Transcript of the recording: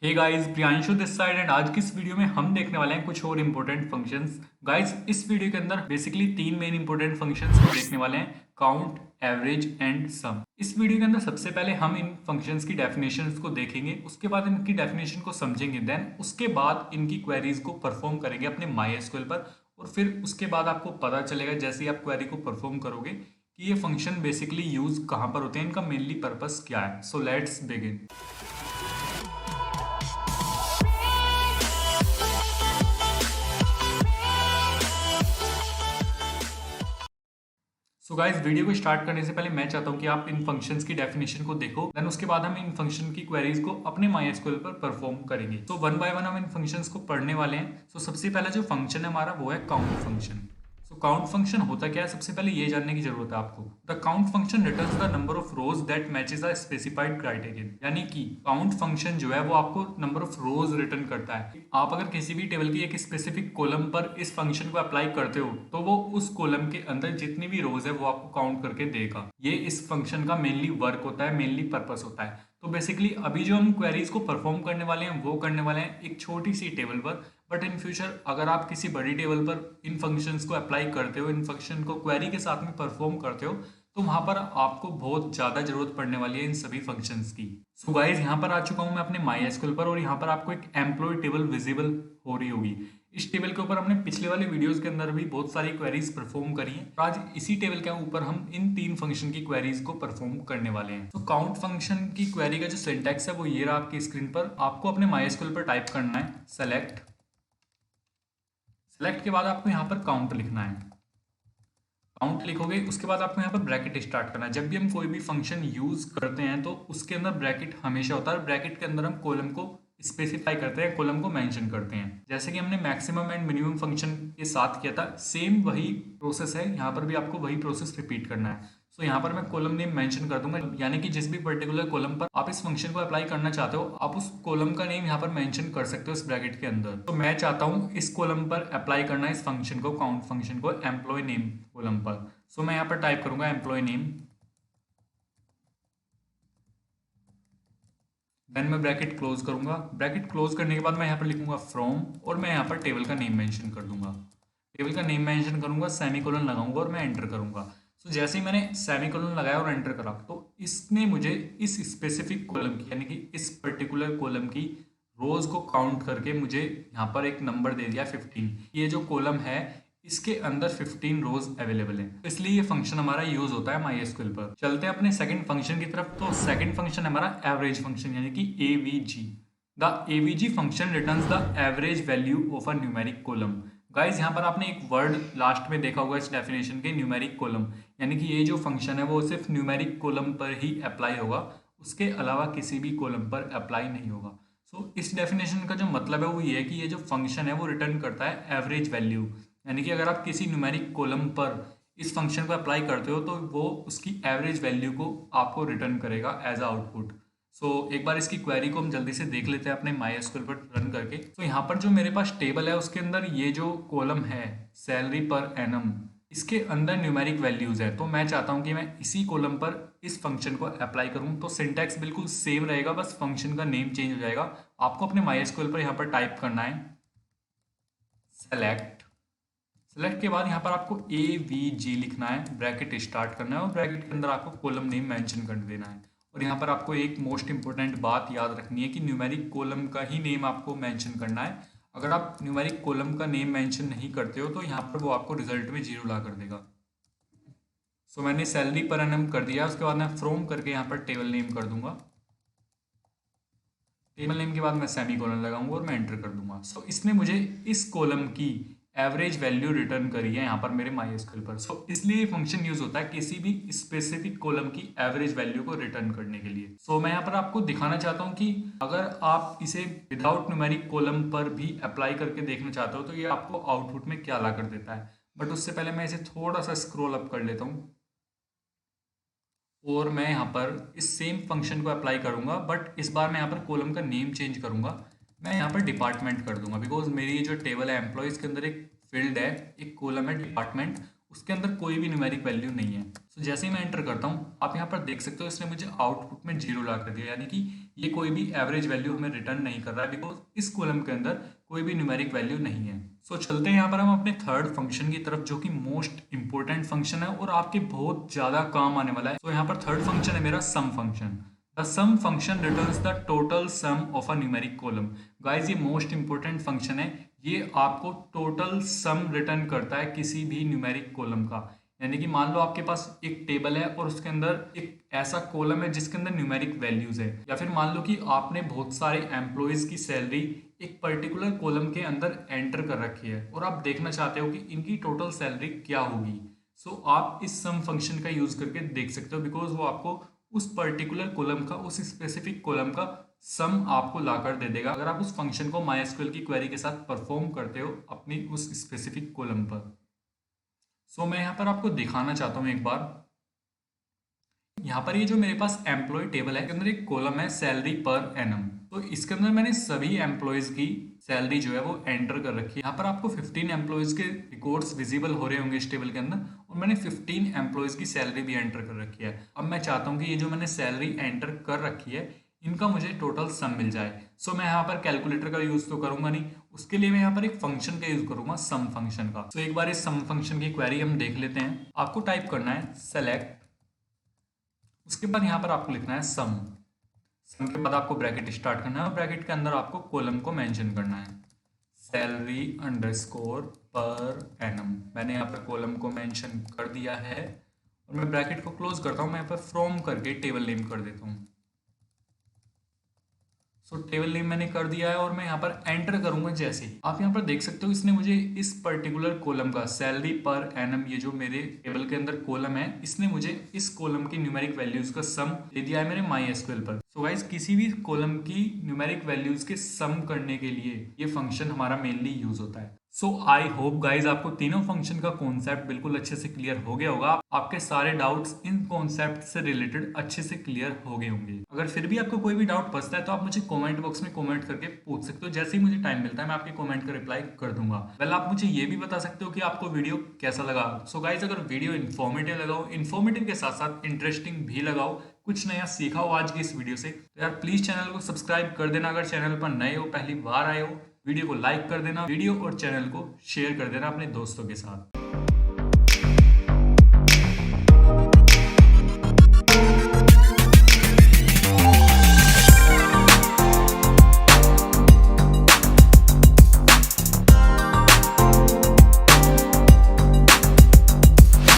Hey guys, Priyanshu this side and आज की इस वीडियो में हम देखने वाले हैं कुछ और इंपॉर्टेंट फंक्शंस। गाइस, इस वीडियो के अंदर बेसिकली तीन मेन इंपॉर्टेंट फंक्शंस को देखने वाले हैं, काउंट, एवरेज एंड सम। इस वीडियो के अंदर सबसे पहले हम इन फंक्शंस की डेफिनेशंस को देखेंगे, उसके बाद इनकी डेफिनेशन को समझेंगे, देन उसके बाद इनकी क्वेरीज को परफॉर्म करेंगे अपने MySQL पर। और फिर उसके बाद आपको पता चलेगा जैसे ही आप क्वेरी को परफॉर्म करोगे कि ये फंक्शन बेसिकली यूज कहाँ पर होते हैं, इनका मेनली पर्पस क्या है। So let's begin. So guys, video को स्टार्ट करने से पहले मैं चाहता हूं कि आप इन फंक्शंस की डेफिनेशन को देखो, देन उसके बाद हम इन फंक्शन की क्वेरीज को अपने MySQL पर परफॉर्म करेंगे। तो वन बाय वन हम इन फंक्शंस को पढ़ने वाले हैं। सो सबसे पहला जो फंक्शन है हमारा वो है count function. So count function होता क्या है, सबसे पहले ये जानने की जरूरत है आपको। The count function returns the number of rose that matches a specified criterion. यानी कि काउंट फंक्शन जो है वो आपको नंबर ऑफ रोज रिटर्न करता है। आप अगर किसी भी टेबल की एक स्पेसिफिक कॉलम पर इस फंक्शन को अप्लाई करते हो तो वो उस कॉलम के अंदर जितनी भी रोज है वो आपको काउंट करके देगा। ये इस फंक्शन का मेनली वर्क होता है, मेनली पर्पस होता है। तो बेसिकली अभी जो हम क्वेरीज को परफॉर्म करने वाले हैं वो करने वाले हैं एक छोटी सी टेबल पर, बट इन फ्यूचर अगर आप किसी बड़ी टेबल पर इन फंक्शंस को अप्लाई करते हो, इन फंक्शन को क्वेरी के साथ में परफॉर्म करते हो, तो वहां पर आपको बहुत ज्यादा जरूरत पड़ने वाली है इन सभी फंक्शंस की। सो गाइस, यहाँ पर आ चुका हूं मैं अपने MySQL पर और यहाँ पर आपको एक एम्प्लॉय टेबल विजिबल हो रही होगी। इस टेबल के ऊपर हमने पिछले वाले वीडियोस के अंदर भी बहुत सारी क्वेरीज परफॉर्म करी हैं। आज इसी टेबल के ऊपर हम इन तीन फंक्शन की क्वेरीज को परफॉर्म करने वाले हैं। तो काउंट फंक्शन की क्वेरी का जो सिंटैक्स है वो ये रहा आपकी स्क्रीन पर। आपको अपने MySQL पर टाइप करना है सेलेक्ट के बाद आपको यहाँ पर काउंट लिखना है। काउंट लिखोगे उसके बाद आपको यहाँ पर ब्रैकेट स्टार्ट करना है। जब भी हम कोई भी फंक्शन यूज करते हैं तो उसके अंदर ब्रैकेट हमेशा होता है। ब्रैकेट के अंदर हम कॉलम को स्पेसिफाई करते हैं, कॉलम को मेंशन करते हैं। जैसे कि हमने मैक्सिमम एंड मिनिमम फंक्शन के साथ किया था, सेम वही प्रोसेस है, यहाँ पर भी आपको वही प्रोसेस रिपीट करना है। सो यहाँ पर मैं कॉलम नेम मेंशन कर दूंगा, यानी कि जिस भी पर्टिकुलर कॉलम पर आप इस फंक्शन को अप्लाई करना चाहते हो आप उस कॉलम का नेम यहाँ पर मेंशन कर सकते हो इस ब्रैकेट के अंदर। तो मैं चाहता हूँ इस कॉलम पर अप्लाई करना है इस फंक्शन को, काउंट फंक्शन को, एम्प्लॉय नेम कॉलम पर। सो मैं यहाँ पर टाइप करूंगा एम्प्लॉय नेम, देन मैं ब्रैकेट क्लोज करूंगा। ब्रैकेट क्लोज करने के बाद मैं यहाँ पर लिखूंगा फ्रॉम और मैं यहाँ पर टेबल का नेम मेंशन कर दूंगा। टेबल का नेम मेंशन करूंगा, सेमीकोलन लगाऊंगा और मैं एंटर करूंगा। सो जैसे ही मैंने सेमीकोलन लगाया और एंटर करा तो इसने मुझे इस स्पेसिफिक कॉलम की, यानी कि इस पर्टिकुलर कॉलम की रोज को काउंट करके मुझे यहाँ पर एक नंबर दे दिया 15। ये जो कॉलम है इसके अंदर 15 रोज अवेलेबल है, इसलिए ये फंक्शन हमारा यूज होता है MySQL पर। चलते हैं अपने सेकंड फंक्शन की तरफ। तो सेकंड फंक्शन हमारा एवरेज फंक्शन, यानी कि AVG। The AVG function returns the average value of a numeric column. Guys, यहाँ पर आपने एक वर्ड लास्ट में देखा होगा इस डेफिनेशन के, न्यूमेरिक कॉलम, यानी कि ये जो फंक्शन है वो सिर्फ न्यूमेरिक कॉलम पर ही अप्लाई होगा, उसके अलावा किसी भी कॉलम पर अप्लाई नहीं होगा। सो इस डेफिनेशन का जो मतलब है वो ये है कि ये जो फंक्शन है वो रिटर्न करता है एवरेज वैल्यू, यानी कि अगर आप किसी न्यूमेरिक कॉलम पर इस फंक्शन को अप्लाई करते हो तो वो उसकी एवरेज वैल्यू को आपको रिटर्न करेगा एज अ आउटपुट। सो एक बार इसकी क्वेरी को हम जल्दी से देख लेते हैं अपने MySQL पर रन करके। तो यहाँ पर जो मेरे पास टेबल है उसके अंदर ये जो कॉलम है सैलरी पर एनम, इसके अंदर न्यूमेरिक वैल्यूज है। तो मैं चाहता हूँ कि मैं इसी कॉलम पर इस फंक्शन को अप्लाई करूँ। तो सिंटैक्स बिल्कुल सेम रहेगा, बस फंक्शन का नेम चेंज हो जाएगा। आपको अपने MySQL पर यहाँ पर टाइप करना है सेलेक्ट के बाद यहाँ पर आपको AVG लिखना है, ब्रैकेट स्टार्ट करना है और ब्रैकेट के अंदर आपको कॉलम नेम मेंशन कर देना है। और यहाँ पर आपको एक मोस्ट इंपॉर्टेंट बात याद रखनी है कि न्यूमेरिक कॉलम का ही नेम आपको मेंशन करना है। अगर आप न्यूमेरिक कॉलम का नेम मेंशन नहीं करते हो तो यहाँ पर वो आपको रिजल्ट में 0 ला कर देगा। सो मैंने सैलरी पर एनम कर दिया, उसके बाद मैं फ्रॉम करके यहाँ पर टेबल नेम कर दूंगा। टेबल नेम के बाद मैं सेमीकोलन लगाऊंगा और मैं एंटर कर दूंगा। सो इसने मुझे इस कॉलम की एवरेज वैल्यू रिटर्न करी है यहाँ पर मेरे MySQL पर। सो इसलिए ये फंक्शन यूज होता है किसी भी स्पेसिफिक कॉलम की एवरेज वैल्यू को रिटर्न करने के लिए। सो मैं यहाँ पर आपको दिखाना चाहता हूँ कि अगर आप इसे विदाउट न्यूमेरिक कॉलम पर भी अप्लाई करके देखना चाहते हो तो ये आपको आउटपुट में क्या ला कर देता है। बट उससे पहले मैं इसे थोड़ा सा स्क्रॉल अप कर लेता हूँ और मैं यहाँ पर इस सेम फंक्शन को अप्लाई करूंगा, बट इस बार मैं यहाँ पर कॉलम का नेम चेंज करूंगा। मैं यहाँ पर डिपार्टमेंट कर दूंगा, बिकॉज मेरी ये जो टेबल है एम्प्लॉयज़ के अंदर एक फील्ड है, एक कॉलम है डिपार्टमेंट, उसके अंदर कोई भी न्यूमेरिक वैल्यू नहीं है। सो जैसे ही मैं एंटर करता हूँ आप यहाँ पर देख सकते हो इसने मुझे आउटपुट में 0 ला कर दिया, यानी कि ये कोई भी एवरेज वैल्यू हमें रिटर्न नहीं कर रहा है बिकॉज इस कॉलम के अंदर कोई भी न्यूमेरिक वैल्यू नहीं है। सो चलते हैं यहाँ पर हम अपने थर्ड फंक्शन की तरफ, जो कि मोस्ट इंपॉर्टेंट फंक्शन है और आपके बहुत ज्यादा काम आने वाला है। तो यहाँ पर थर्ड फंक्शन है मेरा sum function. The sum function returns the total sum of a numeric column. Guys ये मोस्ट इंपॉर्टेंट फंक्शन है, ये आपको टोटल सम रिटर्न करता है किसी भी न्यूमेरिक कॉलम का। यानी कि मान लो आपके पास एक टेबल है और उसके अंदर एक ऐसा कॉलम है जिसके अंदर न्यूमेरिक वैल्यूज है, या फिर मान लो कि आपने बहुत सारे एम्प्लॉयज की सैलरी एक पर्टिकुलर कॉलम के अंदर एंटर कर रखी है और आप देखना चाहते हो कि इनकी टोटल सैलरी क्या होगी। सो आप इस सम फंक्शन का यूज करके देख सकते हो बिकॉज वो आपको उस पर्टिकुलर कॉलम का, उस स्पेसिफिक कॉलम का सम आपको लाकर दे देगा अगर आप उस फंक्शन को MySQL की क्वेरी के साथ परफॉर्म करते हो अपनी उस स्पेसिफिक कॉलम पर। सो मैं यहाँ पर आपको दिखाना चाहता हूँ एक बार। यहाँ पर ये जो मेरे पास एम्प्लॉय टेबल है, इसके अंदर एक कॉलम है सैलरी पर एनम। तो इसके अंदर मैंने सभी एम्प्लॉयज की सैलरी जो है वो एंटर कर रखी है। यहाँ पर आपको 15 एम्प्लॉयज के रिकॉर्ड्स विजिबल हो रहे होंगे इस टेबल के अंदर, और मैंने 15 एम्प्लॉयज की सैलरी भी एंटर कर रखी है। अब मैं चाहता हूँ कि ये जो मैंने सैलरी एंटर कर रखी है इनका मुझे टोटल सम मिल जाए। सो मैं यहाँ पर कैलकुलेटर का यूज तो करूंगा नहीं, उसके लिए मैं यहाँ पर एक फंक्शन का यूज करूंगा, सम फंक्शन का। तो एक बार इस सम फंक्शन की क्वेरी हम देख लेते हैं। आपको टाइप करना है सेलेक्ट, उसके बाद यहाँ पर आपको लिखना है सम। सम के बाद आपको ब्रैकेट स्टार्ट करना है और ब्रैकेट के अंदर आपको कॉलम को मेंशन करना है, सैलरी अंडरस्कोर पर एनम। मैंने यहाँ पर कॉलम को मेंशन कर दिया है और मैं ब्रैकेट को क्लोज करता हूँ। मैं यहाँ पर फ्रॉम करके टेबल नेम कर देता हूँ। सो टेबल नेम मैंने कर दिया है और मैं यहाँ पर एंटर करूंगा। जैसे ही आप यहाँ पर देख सकते हो इसने मुझे इस पर्टिकुलर कॉलम का सैलरी पर एनम, ये जो मेरे टेबल के अंदर कॉलम है, इसने मुझे इस कॉलम की न्यूमेरिक वैल्यूज का सम दे दिया है मेरे MySQL पर। सो गाइस किसी भी कॉलम की न्यूमेरिक वैल्यूज के सम करने के लिए ये फंक्शन हमारा मेनली यूज होता है। सो आई होप गाइज आपको तीनों फंक्शन का कॉन्सेप्ट बिल्कुल अच्छे से क्लियर हो गया होगा। आपके सारे डाउट्स इन कॉन्सेप्ट से रिलेटेड अच्छे से क्लियर हो गए होंगे। अगर फिर भी आपको कोई भी डाउट बचता है तो आप मुझे कमेंट बॉक्स में कमेंट करके पूछ सकते हो। जैसे ही मुझे टाइम मिलता है मैं आपके कमेंट का रिप्लाई कर दूंगा। वेल आप मुझे ये भी बता सकते हो कि आपको वीडियो कैसा लगा। सो गाइज अगर वीडियो इन्फॉर्मेटिव लगा हो, इन्फॉर्मेटिव के साथ साथ इंटरेस्टिंग भी लगाओ, कुछ नया सीखा हो आज की इस वीडियो से, तो यार प्लीज चैनल को सब्सक्राइब कर देना। अगर चैनल पर नए हो, पहली बार आए हो, वीडियो को लाइक कर देना, वीडियो और चैनल को शेयर कर देना अपने दोस्तों के साथ।